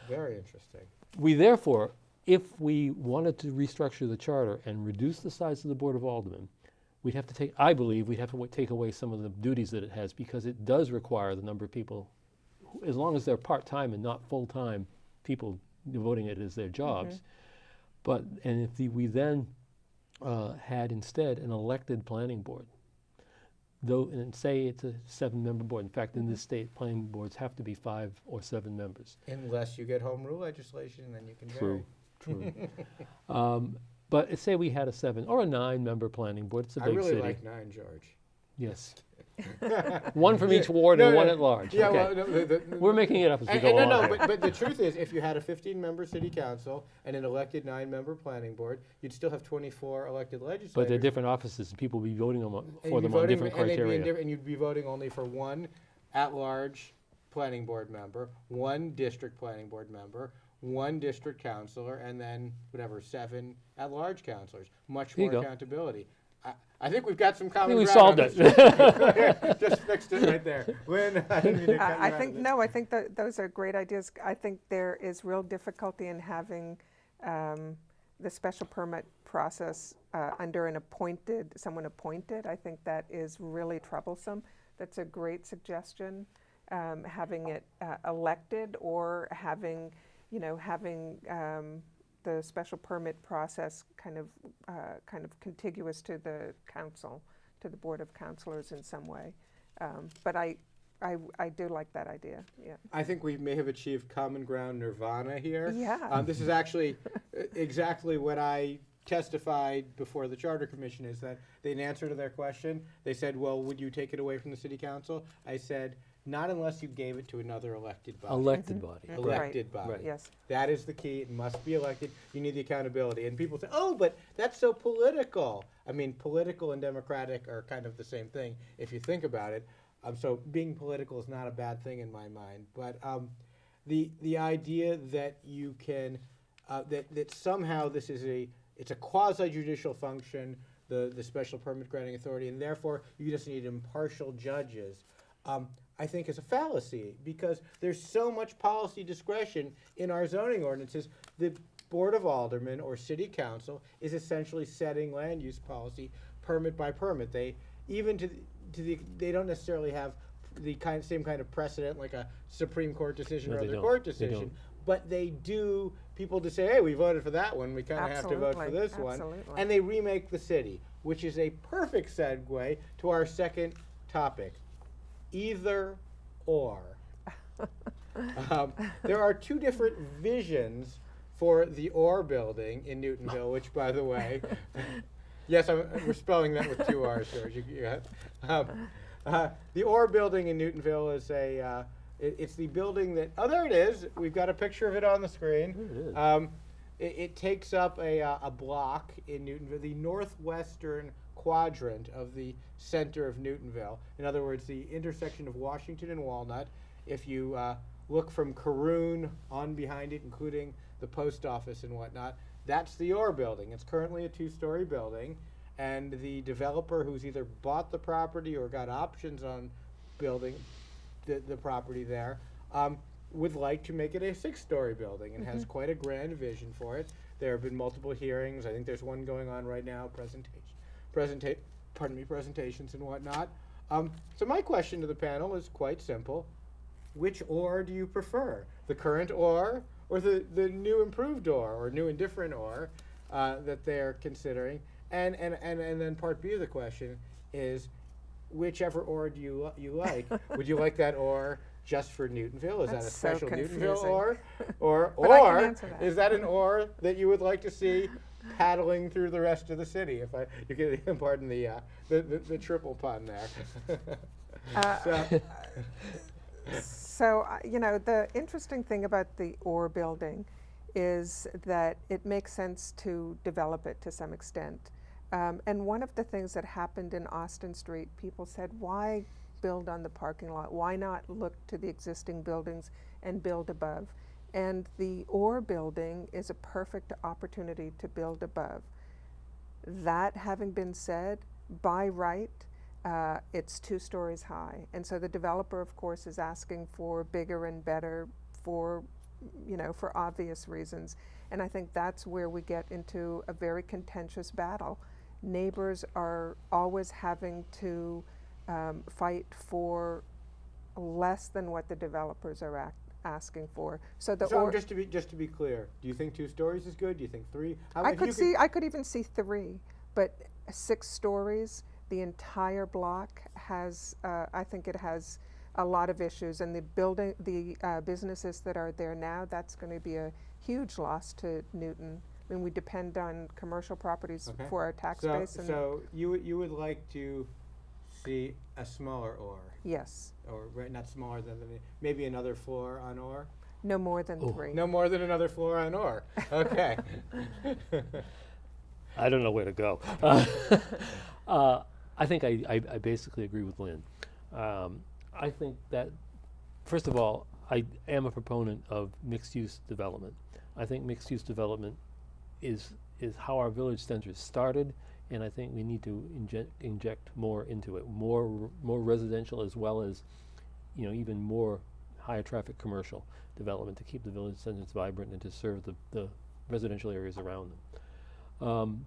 Very interesting. We therefore, if we wanted to restructure the charter and reduce the size of the Board of Aldermen, I believe we'd have to take away some of the duties that it has, because it does require the number of people, as long as they're part-time and not full-time people devoting it as their jobs. And if we then had instead an elected planning board, and say it's a 7-member board. In fact, in this state, planning boards have to be 5 or 7 members. Unless you get home rule legislation, then you can vary. True. But say we had a 7 or a 9-member planning board. It's a big I really city. like 9, George. Yes. One from each ward and one at large. Yeah, Okay. well, We're making it up as we go along. but the truth is, if you had a 15-member city council and an elected 9-member planning board, you'd still have 24 elected legislators. But they're different offices, and people will be voting for you'd them be on voting- different and they'd be in criteria. and you'd be voting only for one at-large planning board member, one district planning board member, one district councilor, and then 7 at-large councilors. Much There you more go. accountability. I think we've got some I common think we ground solved on it. this. Just fixed it right there. Lynn, I didn't mean to cut you I out think of this. no. I think that those are great ideas. I think there is real difficulty in having the special permit process under someone appointed. I think that is really troublesome. That's a great suggestion. Having it elected, or having the special permit process kind of contiguous to the council, to the board of councilors in some way. But I do like that idea. Yeah. I think we may have achieved common ground nirvana here. Yeah. This is actually exactly what I testified before the Charter Commission, is that in answer to their question, they said, well, would you take it away from the city council? I said, not unless you gave it to another elected body. Elected body. Mhm. correct. Elected body. Right. Yes. That is the key. It must be elected. You need the accountability. And people say, oh, but that's so political. I mean, political and democratic are kind of the same thing if you think about it. So being political is not a bad thing in my mind. But the idea that you can, that somehow this is it's a quasi-judicial function, the special permit granting authority, and therefore you just need impartial judges, I think is a fallacy, because there's so much policy discretion in our zoning ordinances. The Board of Aldermen or City Council is essentially setting land use policy permit by permit. They even they don't necessarily have the same kind of precedent like a Supreme Court decision No, or they other don't. court They decision, don't. but they do. People to say, hey, we voted for that one. We kind of have to vote for this one, Absolutely. and they remake the city, which is a perfect segue to our second topic: either or. There are two different visions for the Or building in Newtonville, which, by the way, yes, we're spelling that with two R's, George. The Or building in Newtonville is it's the building that, oh, there it is. We've got a picture of it on the screen. There it is. It takes up a block in Newtonville, the northwestern quadrant of the center of Newtonville. In other words, the intersection of Washington and Walnut. If you look from Caroon on behind it, including the post office and whatnot, that's the Or building. It's currently a two-story building, and the developer who's either bought the property or got options on building the property there would like to make it a six-story building and has quite a grand vision for it. There have been multiple hearings. I think there's one going on right now, presentations and whatnot. So my question to the panel is quite simple. Which Or do you prefer? The current Or the new improved or new and different Or that they're considering? And then part B of the question is, whichever Or do you like? Would you like that Or just for Newtonville? Is That's that a so special Newtonville confusing. Or But I can answer that. is that an Or that you would like to see paddling through the rest of the city? If you can pardon the triple pun there. So, the interesting thing about the Or building is that it makes sense to develop it to some extent. And one of the things that happened in Austin Street, people said, why build on the parking lot? Why not look to the existing buildings and build above? And the Or building is a perfect opportunity to build above. That having been said, by right, it's 2 stories high. And so the developer, of course, is asking for bigger and better for obvious reasons. And I think that's where we get into a very contentious battle. Neighbors are always having to fight for less than what the developers are asking for. So just to be clear, do you think 2 stories is good? Do you think 3? I could even see 3, but 6 stories. The entire block has, I think it has a lot of issues, and the businesses that are there now, that's going to be a huge loss to Newton. I mean, we depend on commercial properties for our tax base. And so you would like to see a smaller Or? yes. Or not smaller than maybe another floor on Or? No more than 3. No more than another floor on Or. Okay. I don't know where to go. I think I basically agree with Lynn. I think that, first of all, I am a proponent of mixed-use development. I think mixed-use development is how our village centers started, and I think we need to inject more into it, more residential as well as, even more higher traffic commercial development to keep the village centers vibrant and to serve the residential areas around them.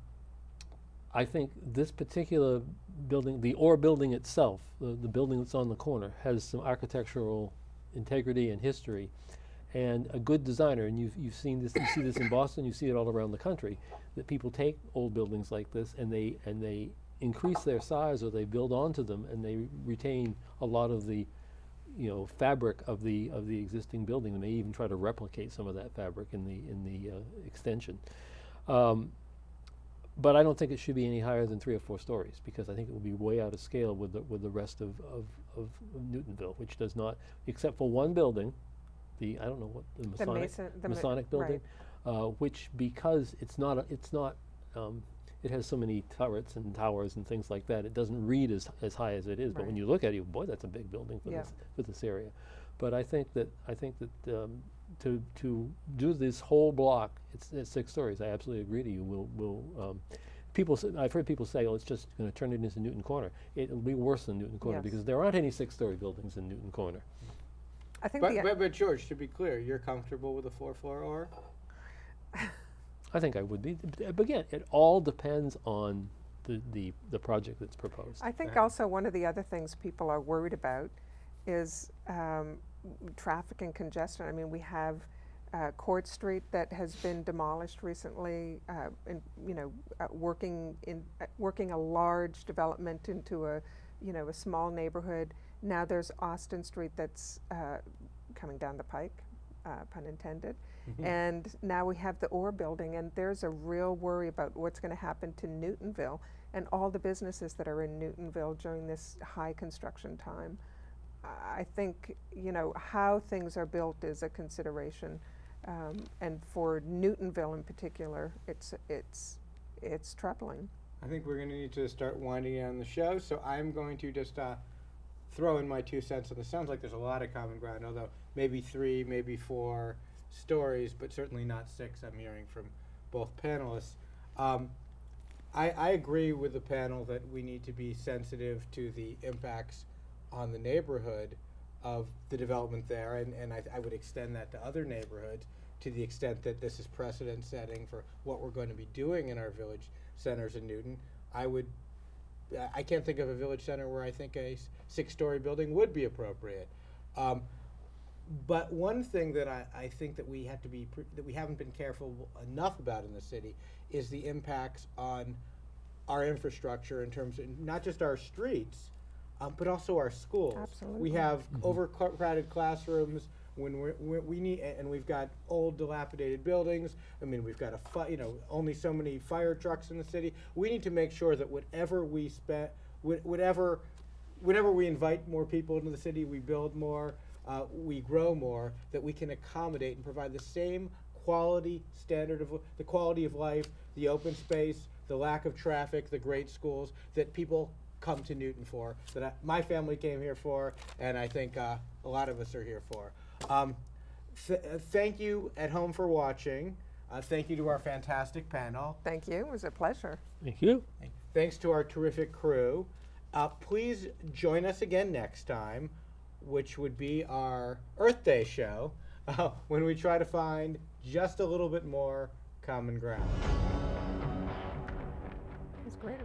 I think this particular building, the Or building itself, the building that's on the corner, has some architectural integrity and history, and a good designer. And you've seen this. You see this in Boston. You see it all around the country. That people take old buildings like this and they increase their size, or they build onto them, and they retain a lot of the fabric of the existing building. They may even try to replicate some of that fabric in the extension. But I don't think it should be any higher than 3 or 4 stories, because I think it will be way out of scale with the rest of Newtonville, which does not, except for one building, I don't know what the Masonic building, which, because it has so many turrets and towers and things like that, it doesn't read as high as it is. But when you look at it, boy, that's a big building for this area. But I think that to do this whole block, it's 6 stories. I absolutely agree to you. I've heard people say, "Oh, it's just going to turn it into Newton Corner." It'll be worse than Newton Corner, because there aren't any 6-story buildings in Newton Corner. I think but George, to be clear, you're comfortable with a 4-floor OR? I think I would be. But again, it all depends on the project that's proposed. I think also one of the other things people are worried about is traffic and congestion. I mean, we have Court Street that has been demolished recently, working a large development into a small neighborhood. Now there's Austin Street that's coming down the pike, pun intended. And now we have the Orr building, and there's a real worry about what's going to happen to Newtonville and all the businesses that are in Newtonville during this high construction time. I think, how things are built is a consideration, and for Newtonville in particular, it's troubling. I think we're going to need to start winding down the show, so I'm going to just throw in my 2 cents. And it sounds like there's a lot of common ground, although maybe 3, maybe 4 stories, but certainly not 6. I'm hearing from both panelists. I agree with the panel that we need to be sensitive to the impacts on the neighborhood of the development there, and I would extend that to other neighborhoods, to the extent that this is precedent setting for what we're going to be doing in our village centers in Newton. I can't think of a village center where I think a 6-story building would be appropriate. But one thing that I think that we have to be that we haven't been careful enough about in the city is the impacts on our infrastructure in terms of not just our streets, but also our schools. Absolutely. We have overcrowded classrooms when we need, and we've got old, dilapidated buildings. I mean, we've got only so many fire trucks in the city. We need to make sure that whatever we spend, whenever we invite more people into the city, we build more, we grow more, that we can accommodate and provide the same quality standard of the quality of life, the open space, the lack of traffic, the great schools that people come to Newton for, that my family came here for, and I think a lot of us are here for. Thank you at home for watching. Thank you to our fantastic panel. Thank you. It was a pleasure. Thank you. Thanks to our terrific crew. Please join us again next time, which would be our Earth Day show, when we try to find just a little bit more common ground. It was great.